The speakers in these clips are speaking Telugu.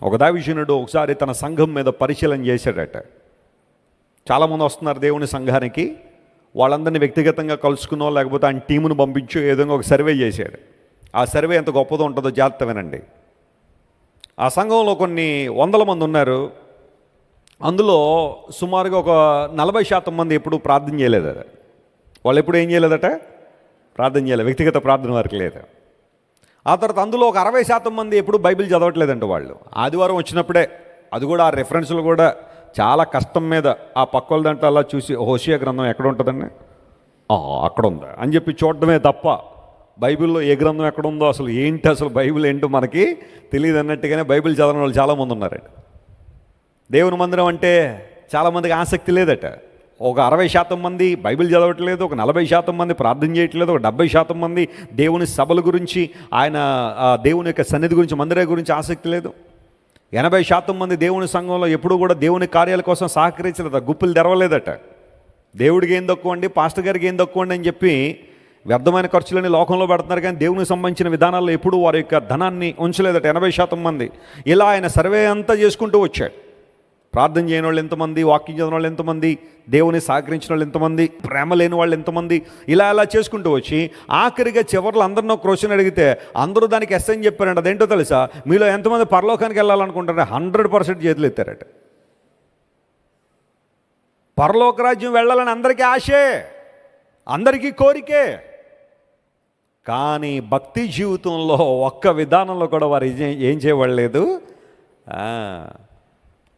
ఒక దైవజనుడు ఒకసారి తన సంఘం మీద పరిశీలన చేశాడట. చాలామంది వస్తున్నారు దేవుని సంఘానికి, వాళ్ళందరినీ వ్యక్తిగతంగా కలుసుకున్నో లేకపోతే ఆయన టీమును పంపించో ఏ విధంగా ఒక సర్వే చేశాడు. ఆ సర్వే ఎంత గొప్పదో ఉంటుందో జాగ్రత్త వినండి. ఆ సంఘంలో కొన్ని వందల మంది ఉన్నారు. అందులో సుమారుగా ఒక 40% మంది ఎప్పుడు ప్రార్థన చేయలేదట. వాళ్ళు ఎప్పుడు ఏం చేయలేదట? ప్రార్థన చేయలేదు, వ్యక్తిగత ప్రార్థన వారికి లేదు. ఆ తర్వాత అందులో ఒక 60% మంది ఎప్పుడు బైబిల్ చదవట్లేదంట. వాళ్ళు ఆదివారం వచ్చినప్పుడే, అది కూడా ఆ రెఫరెన్స్లు కూడా చాలా కష్టం మీద ఆ పక్కల దాంట్లో అలా చూసి హోషియా గ్రంథం ఎక్కడ ఉంటుందండి, అక్కడ ఉందా అని చెప్పి చూడడమే తప్ప బైబిల్లో ఏ గ్రంథం ఎక్కడ ఉందో అసలు ఏంటి, అసలు బైబిల్ ఏంటో మనకి తెలియదు అన్నట్టుగానే బైబిల్ చదవని వాళ్ళు చాలామంది ఉన్నారండి. దేవుని మందిరం అంటే చాలామందికి ఆసక్తి లేదట. ఒక 60% మంది బైబిల్ చదవట్లేదు, ఒక 40% మంది ప్రార్థన చేయట్లేదు, ఒక 70% మంది దేవుని సభల గురించి, ఆయన దేవుని యొక్క సన్నిధి గురించి, మందిరం గురించి ఆసక్తి లేదు. 80% మంది దేవుని సంఘంలో ఎప్పుడూ కూడా దేవుని కార్యాల కోసం సహకరించలేదట, గుప్పులు తెరవలేదట. దేవుడికి ఏం తక్కువ అండి, పాస్టర్ గారికి ఏం తక్కువ అండి అని చెప్పి వ్యర్థమైన ఖర్చులని లోకంలో పెడుతున్నారు, కానీ దేవునికి సంబంధించిన విధానాల్లో ఎప్పుడూ వారి యొక్క ధనాన్ని ఉంచలేదట 80% మంది. ఇలా ఆయన సర్వే అంతా చేసుకుంటూ వచ్చాడు. ప్రార్థన చేయని వాళ్ళు ఎంతమంది, వాక్యం చదివిన వాళ్ళు ఎంతమంది, దేవుని సహకరించిన వాళ్ళు ఎంతమంది, ప్రేమ లేని వాళ్ళు ఎంతమంది, ఇలా చేసుకుంటూ వచ్చి ఆఖరిగా చివరిలో అందరినో క్వశ్చన్ అడిగితే అందరూ దానికి ఎస్ అని చెప్పారంట. అదేంటో తెలుసా, మీలో ఎంతమంది పరలోకానికి వెళ్ళాలనుకుంటారంటే 100% చేతులు ఎత్తారట. పరలోక రాజ్యం వెళ్ళాలని అందరికీ ఆశే, అందరికీ కోరికే. కానీ భక్తి జీవితంలో ఒక్క విధానంలో కూడా వారు ఏం చేయబడలేదు.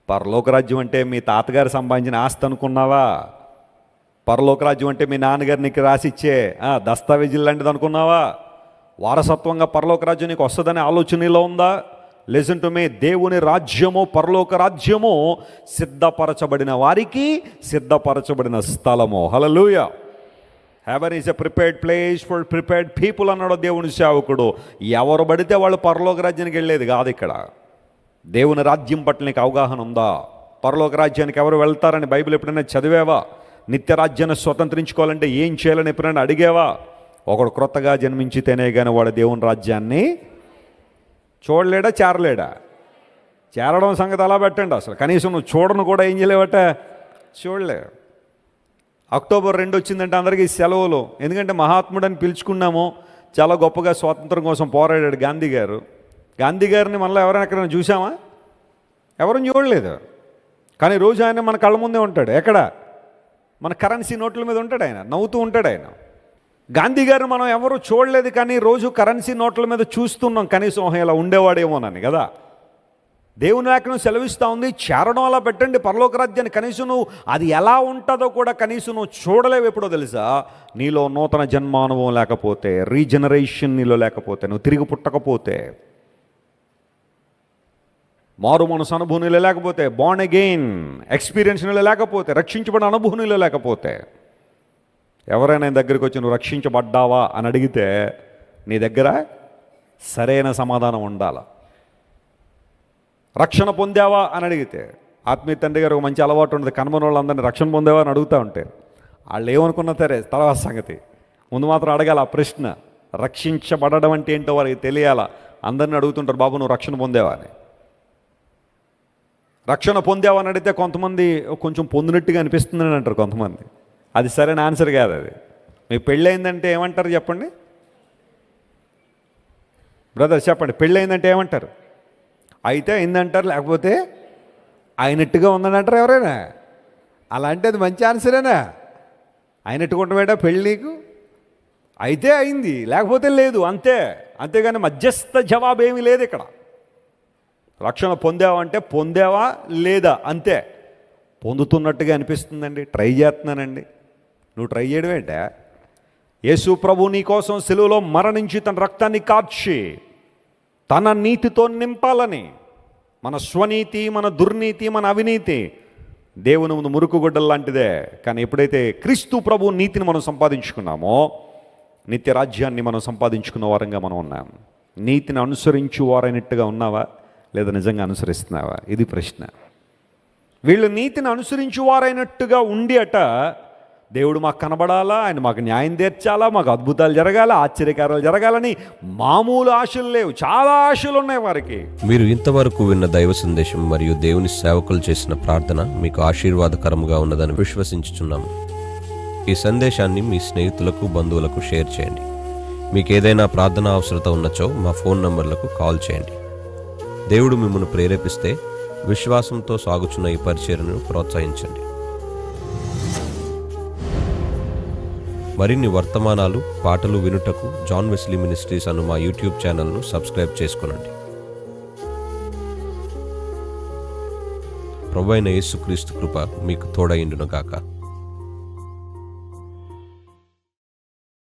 పరలోక రాజ్యం అంటే మీ తాతగారు సంపాదించిన ఆస్తి అనుకున్నావా? పరలోక రాజ్యం అంటే మీ నాన్నగారు నీకు రాసిచ్చే దస్తావేజీలు లాంటిది అనుకున్నావా? వారసత్వంగా పరలోక రాజ్యం నీకు వస్తుందనే ఆలోచనలో ఉందా? లిసన్ టు మీ, దేవుని రాజ్యము, పరలోక రాజ్యము సిద్ధపరచబడిన వారికి సిద్ధపరచబడిన స్థలము. Hallelujah. Heaven is a prepared place for prepared people అన్నాడు దేవుని సేవకుడు. ఎవరు పడితే వాళ్ళు పరలోక రాజ్యానికి వెళ్ళేది కాదు. ఇక్కడ దేవుని రాజ్యం పట్ల నీకు అవగాహన ఉందా? పరలోక రాజ్యానికి ఎవరు వెళ్తారని బైబిల్ ఎప్పుడైనా చదివావా? నిత్య రాజ్యాన్ని స్వతంత్రించుకోవాలంటే ఏం చేయాలని ఎప్పుడైనా అడిగావా? ఒకడు క్రొత్తగా జన్మించితేనే కానీ వాడు దేవుని రాజ్యాన్ని చూడలేడా, చేరలేడా? చేరడం సంగతి అలా పెట్టండి. అసలు కనీసం నువ్వు చూడను కూడా ఏం చేయలేవట, చూడలే. అక్టోబర్ 2 వచ్చిందంటే అందరికీ సెలవులు. ఎందుకంటే మహాత్ముడని పిలుచుకున్నాము. చాలా గొప్పగా స్వాతంత్రం కోసం పోరాడాడు గాంధీ గారు. గాంధీ గారిని మనలో ఎవరైనా ఎక్కడైనా చూసామా? ఎవరిని చూడలేదు. కానీ రోజు ఆయన మన కళ్ళ ముందే ఉంటాడు. ఎక్కడ? మన కరెన్సీ నోట్ల మీద ఉంటాడు ఆయన, నవ్వుతూ ఉంటాడు ఆయన. గాంధీ గారిని మనం ఎవరు చూడలేదు, కానీ రోజు కరెన్సీ నోట్ల మీద చూస్తున్నాం. కనీసం ఇలా ఉండేవాడేమోనని కదా. దేవుని వాక్యం సెలవిస్తూ ఉంది, చేరడం అలా పెట్టండి పరలోక రాజ్యాన్ని. కనీసం నువ్వు అది ఎలా ఉంటుందో కూడా కనీసం నువ్వు చూడలేవు. ఎప్పుడో తెలుసా? నీలో నూతన జన్మానుభవం లేకపోతే, రీజనరేషన్ నీలో లేకపోతే, నువ్వు తిరిగి పుట్టకపోతే, మారు మనసు అనుభూతిలో లేకపోతే, బోర్న్ అగైన్ ఎక్స్పీరియన్స్లో లేకపోతే, రక్షించబడిన అనుభూతిలో లేకపోతే, ఎవరైనా దగ్గరికి వచ్చి నువ్వు రక్షించబడ్డావా అని అడిగితే నీ దగ్గర సరైన సమాధానం ఉండాలి. రక్షణ పొందావా అని అడిగితే, ఆత్మీయ తండ్రి గారు ఒక మంచి అలవాటు ఉంటుంది, కనుమని వాళ్ళందరినీ రక్షణ పొందావా అని అడుగుతూ ఉంటారు. వాళ్ళు ఏమనుకున్నా సరే తర్వాత సంగతి, ముందు మాత్రం అడగాల ఆ ప్రశ్న. రక్షించబడడం అంటే ఏంటో వారికి తెలియాలా. అందరిని అడుగుతుంటారు, బాబు నువ్వు రక్షణ పొందావా అని. రక్షణ పొందావా అని అడిగితే కొంతమంది కొంచెం పొందినట్టుగా అనిపిస్తుందని అంటారు కొంతమంది. అది సరైన ఆన్సర్ కాదు. అది మీ పెళ్ళయిందంటే ఏమంటారు చెప్పండి బ్రదర్, చెప్పండి. పెళ్ళయిందంటే ఏమంటారు? అయితే అయిందంటారు, లేకపోతే అయినట్టుగా ఉందని అంటారు ఎవరైనా. అలాంటి అది మంచి ఆన్సరేనా? అయినట్టుగా ఉండవేటా పెళ్ళి నీకు? అయితే అయింది, లేకపోతే లేదు, అంతే. అంతేగాని మధ్యస్థ జవాబు ఏమీ లేదు ఇక్కడ. రక్షణ పొందావా అంటే పొందావా లేదా అంతే. పొందుతున్నట్టుగా అనిపిస్తుందండి, ట్రై చేస్తున్నానండి. నువ్వు ట్రై చేయడం ఏంటా? యేసు ప్రభు నీ కోసం సిలువలో మరణించి తన రక్తాన్ని కార్చి తన నీతితో నింపాలని. మన స్వనీతి, మన దుర్నీతి, మన అవినీతి దేవుని ముందు మురుకుగొడ్డలు లాంటిదే. కానీ ఎప్పుడైతే క్రీస్తు ప్రభు నీతిని మనం సంపాదించుకున్నామో, నిత్య రాజ్యాన్ని మనం సంపాదించుకున్న వారంగా మనం ఉన్నాం. నీతిని అనుసరించు వారైనట్టుగా ఉన్నావా, లేదా నిజంగా అనుసరిస్తున్నావా? ఇది ప్రశ్న. వీళ్ళు నీతిని అనుసరించు వారైనట్టుగా ఉండి దేవుడు మాకు కనబడాలా, ఆయన మాకు న్యాయం తీర్చాలా, మాకు అద్భుతాలు జరగాల, ఆశ్చర్యకారాలు జరగాలని మామూలు ఆశలు లేవు, చాలా ఆశలు ఉన్నాయి వారికి. మీరు ఇంతవరకు విన్న దైవ సందేశం మరియు దేవుని సేవకులు చేసిన ప్రార్థన మీకు ఆశీర్వాదకరముగా ఉన్నదని విశ్వసించుచున్నాము. ఈ సందేశాన్ని మీ స్నేహితులకు, బంధువులకు షేర్ చేయండి. మీకు ఏదైనా ప్రార్థన అవసరత ఉన్నచో మా ఫోన్ నంబర్లకు కాల్ చేయండి. దేవుడు మిమ్మల్ని ప్రేరేపిస్తే విశ్వాసంతో సాగుచున్న ఈ పరిచర్యను ప్రోత్సహించండి. మరిన్ని వర్తమానాలు, పాటలు వినుటకు జాన్ వెస్లీ మినిస్ట్రీస్ అను మా యూట్యూబ్ ఛానల్ను సబ్స్క్రైబ్ చేసుకొనండి. ప్రభువైన యేసుక్రీస్తు కృప మీకు తోడైండును గాక.